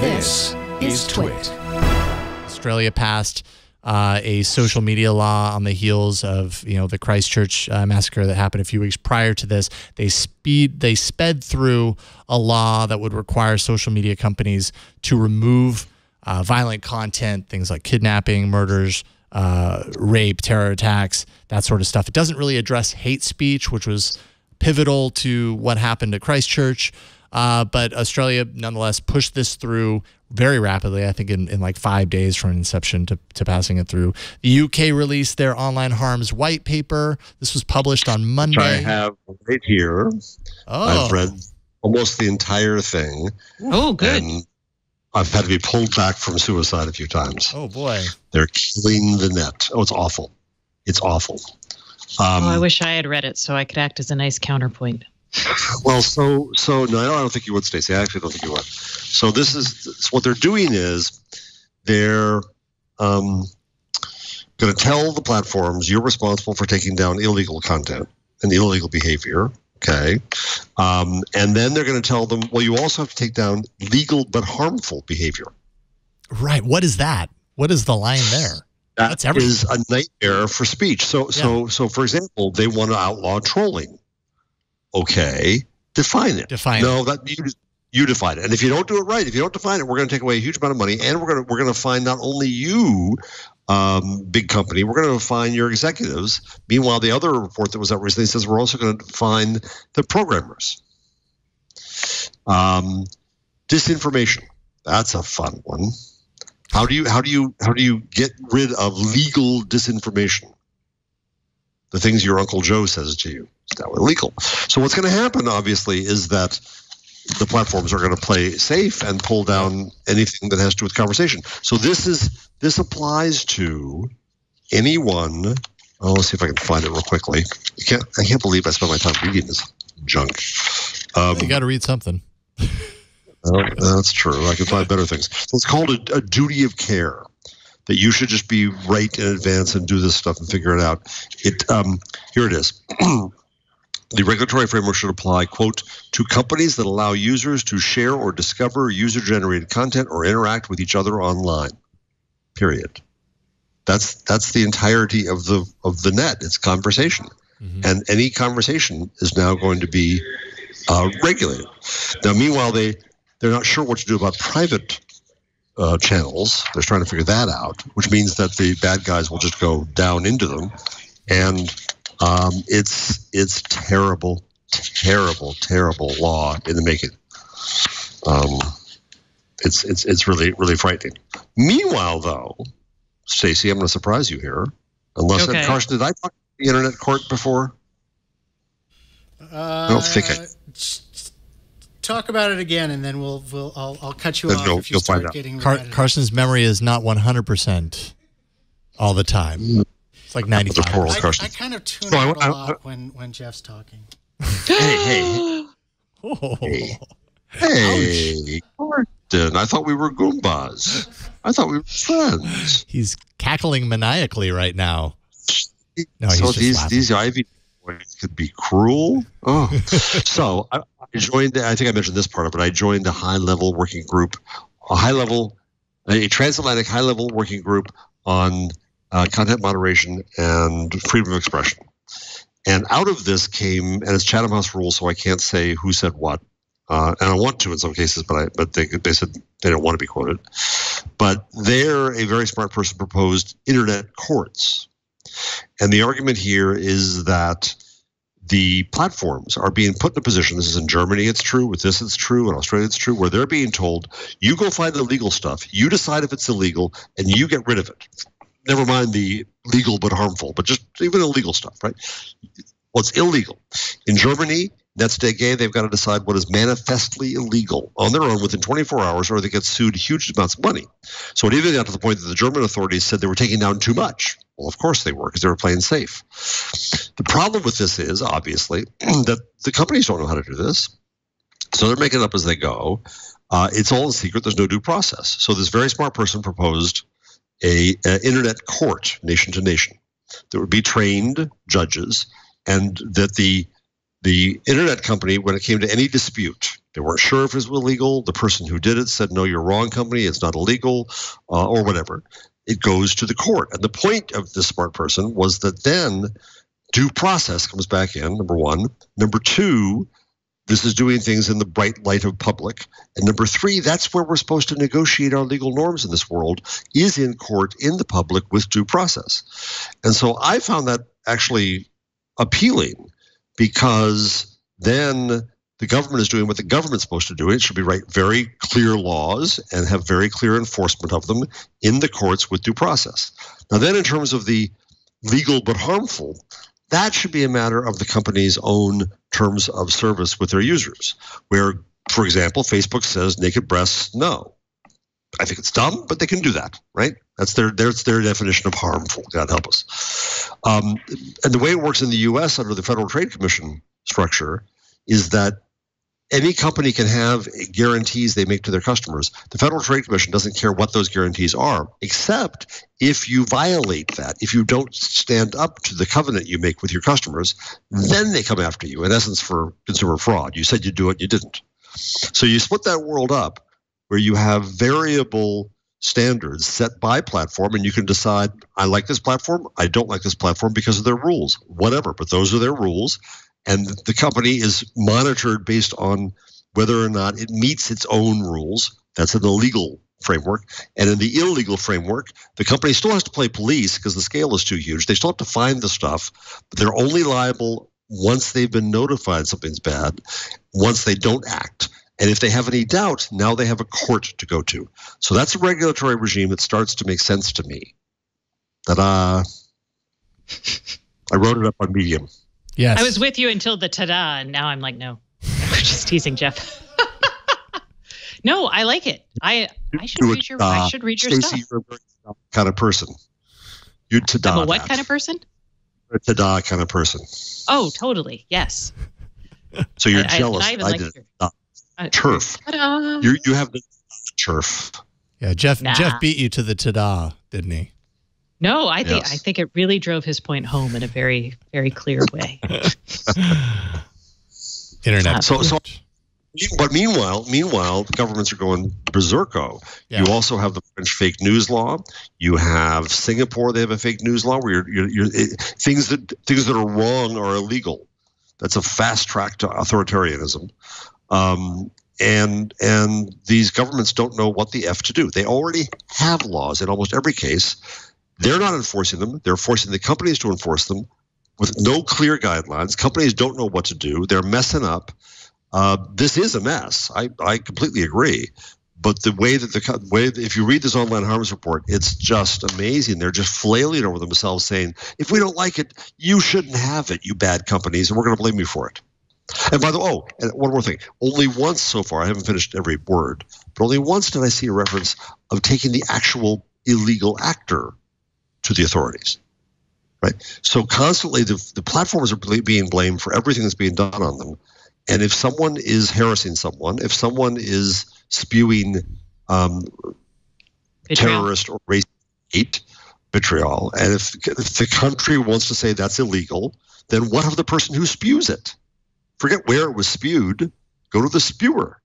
This is TWiT. Australia passed a social media law on the heels of the Christchurch massacre that happened a few weeks prior to this. They sped through a law that would require social media companies to remove violent content, things like kidnapping, murders, rape, terror attacks, that sort of stuff. It doesn't really address hate speech, which was pivotal to what happened at Christchurch. But Australia, nonetheless, pushed this through very rapidly, I think in like 5 days from inception to passing it through. The UK released their online harms white paper. This was published on Monday. Which I have right here. Oh. I've read almost the entire thing. Oh, good. And I've had to be pulled back from suicide a few times. Oh, boy. They're killing the net. Oh, it's awful. It's awful. I wish I had read it so I could act as a nice counterpoint. Well, so no, I don't think you would, Stacey. I actually don't think you would. So what they're doing is they're going to tell the platforms you're responsible for taking down illegal content and illegal behavior. Okay, and then they're going to tell them, well, you also have to take down legal but harmful behavior. Right. What is that? What is the line there? That is a nightmare for speech. So for example, they want to outlaw trolling. Okay, define it. No, that you define it. And if you don't do it right, if you don't define it, we're going to take away a huge amount of money, and we're going to fine not only you, big company, we're going to fine your executives. Meanwhile, the other report that was out recently says we're also going to fine the programmers. Disinformation. That's a fun one. How do you get rid of legal disinformation? The things your Uncle Joe says to you. It's now illegal. So what's going to happen, obviously, is that the platforms are going to play safe and pull down anything that has to do with conversation. So this applies to anyone. Oh, let's see if I can find it real quickly. I can't believe I spent my time reading this junk. You got to read something. That's true. I can find better things. So it's called a duty of care. That you should just be right in advance and do this stuff and figure it out. Here it is. The regulatory framework should apply, quote, to companies that allow users to share or discover user-generated content or interact with each other online. Period. That's the entirety of the net. It's conversation, and any conversation is now going to be regulated. Now, meanwhile, they're not sure what to do about private channels. They're trying to figure that out, which means that the bad guys will just go down into them, and it's terrible law in the making. It's really frightening. Meanwhile, though, Stacey, I'm going to surprise you here. Unless Carson, did I talk to the internet court before? I don't think I. Talk about it again, and then I'll cut you off if you start getting Carson's memory is not 100% all the time. It's like 95%. I kind of tune out a lot when Jeff's talking. Hey. Hey, Gordon. I thought we were Goombas. I thought we were friends. He's cackling maniacally right now. No, so these Ivy boys could be cruel. Oh, so I joined. I think I mentioned this part of it. I joined a high-level working group, a transatlantic high-level working group on content moderation and freedom of expression. And out of this came, and it's Chatham House rules, so I can't say who said what. And I want to in some cases, but they said they don't want to be quoted. But there, a very smart person proposed internet courts. And the argument here is that the platforms are being put in a position, this is in Germany, it's true, with this it's true, in Australia it's true, where they're being told, you go find the illegal stuff, you decide if it's illegal, and you get rid of it. Never mind the legal but harmful, but just even illegal stuff, right? What's illegal? In Germany, Nets Day Gay, they've got to decide what is manifestly illegal on their own within 24 hours, or they get sued huge amounts of money. So it even got to the point that the German authorities said they were taking down too much. Well, of course they were, because they were playing safe. The problem with this is, obviously, that the companies don't know how to do this. So they're making it up as they go. It's all in secret. There's no due process. So this very smart person proposed a internet court, nation to nation. There would be trained judges, and that the internet company, when it came to any dispute, They weren't sure if it was illegal. The person who did it said, no, you're wrong, company. It's not illegal, or whatever. It goes to the court. And the point of this smart person was that then due process comes back in, number one. Number two, this is doing things in the bright light of public. And number three, that's where we're supposed to negotiate our legal norms in this world, is in court, in the public, with due process. And so I found that actually appealing, because then the government is doing what the government's supposed to do. It should be write very clear laws and have very clear enforcement of them in the courts with due process. Now then, in terms of the legal but harmful, that should be a matter of the company's own terms of service with their users, where, for example, Facebook says naked breasts, no. I think it's dumb, but they can do that, right? That's their definition of harmful. God help us. And the way it works in the U.S. under the Federal Trade Commission structure is that any company can have guarantees they make to their customers. The Federal Trade Commission doesn't care what those guarantees are, except if you violate that, if you don't stand up to the covenant you make with your customers, then they come after you, in essence, for consumer fraud. You said you'd do it, you didn't. So you split that world up where you have variable standards set by platform, and you can decide, I like this platform, I don't like this platform because of their rules, whatever, but those are their rules. And the company is monitored based on whether or not it meets its own rules. That's in the legal framework. And in the illegal framework, the company still has to play police because the scale is too huge. They still have to find the stuff, but they're only liable once they've been notified something's bad, once they don't act. And if they have any doubt, now they have a court to go to. So that's a regulatory regime that starts to make sense to me. Ta-da. I wrote it up on Medium. Yes. I was with you until the ta-da, and now I'm like, no. We're just teasing Jeff. No, I like it. I should read your Stacey, stuff. you're a very kind of person. You ta-da. I'm a what kind of person? A ta-da kind of person. Oh, totally. Yes. So you're jealous. I did turf. Ta-da. You have the turf. Yeah, Jeff beat you to the ta-da, didn't he? No, I think it really drove his point home in a very, very clear way. Internet. But meanwhile, governments are going berserko. Yeah. You also have the French fake news law. You have Singapore. They have a fake news law where things that are wrong are illegal. That's a fast track to authoritarianism. And these governments don't know what the F to do. They already have laws in almost every case. They're not enforcing them. They're forcing the companies to enforce them with no clear guidelines. Companies don't know what to do. They're messing up. This is a mess. I completely agree. But the way that if you read this online harms report, it's just amazing. They're just flailing over themselves saying, if we don't like it, you shouldn't have it, you bad companies, and we're going to blame you for it. And by the way, and one more thing. Only once so far, I haven't finished every word, but only once did I see a reference of taking the actual illegal actor to the authorities, right? So constantly the platforms are being blamed for everything that's being done on them. And if someone is harassing someone, if someone is spewing terrorist or race hate, vitriol, and if the country wants to say that's illegal, then what of the person who spews it? Forget where it was spewed. Go to the spewer.